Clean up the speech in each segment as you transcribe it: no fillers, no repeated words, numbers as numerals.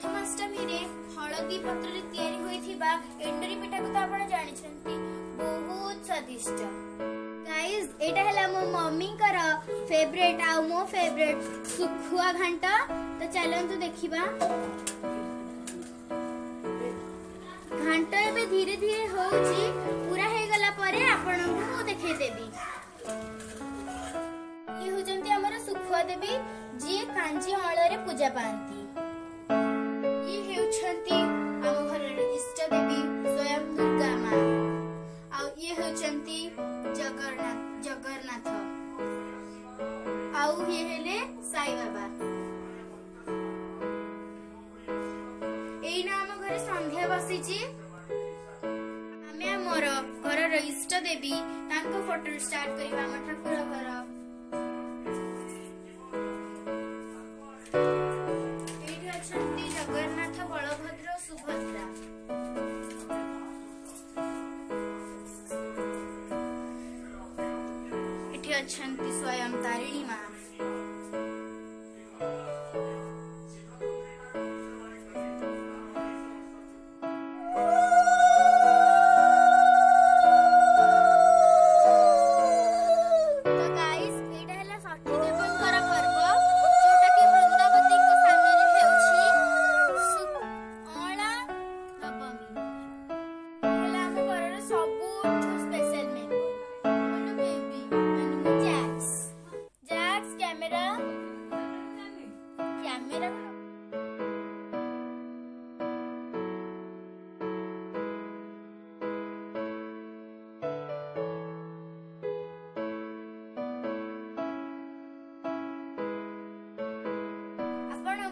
प्रथमाष्टमी रे हलदी पत्र रे तयारी होइथिबा एंडरी पिठा को तो आपण जानि छथि बहुत स्वादिष्ट। गाइस एटा हला मो मम्मी कर फेवरेट आ मो फेवरेट सुखुआ घंट। तो चलंतु देखिबा। घंट एबे धीरे धीरे होउची पूरा हे गला परे आपण को देखै देबी। ये होजंती हमर सुखुआ देवी जी कांजी हଳରେ पूजा पांती। ये हेउछंती हम घरर इष्ट देवी स्वयं दुर्गा मां। आ ये हेउछंती जगन्नाथ आउ ये हेले साई बाबा। एई ना हम घरे संध्या बसीची। आमे हमर घरर इष्ट देवी तांको फोटो स्टार्ट करिबा हम ठाकुर घर। जगन्नाथ बलभद्र सुभद्रा। एठी अछंती स्वयं तारिणी मां।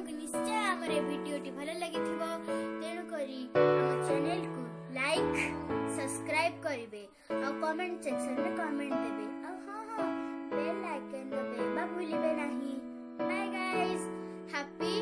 निश्चय आमर भिडियोटी भल लगी तेणु करी हम चैनल को लाइक सब्सक्राइब करेंगे और कमेंट सेक्शन में कमेंट देवे और हाँ बेल आइकन दबेबा भूलिबे नहीं। Bye guys, happy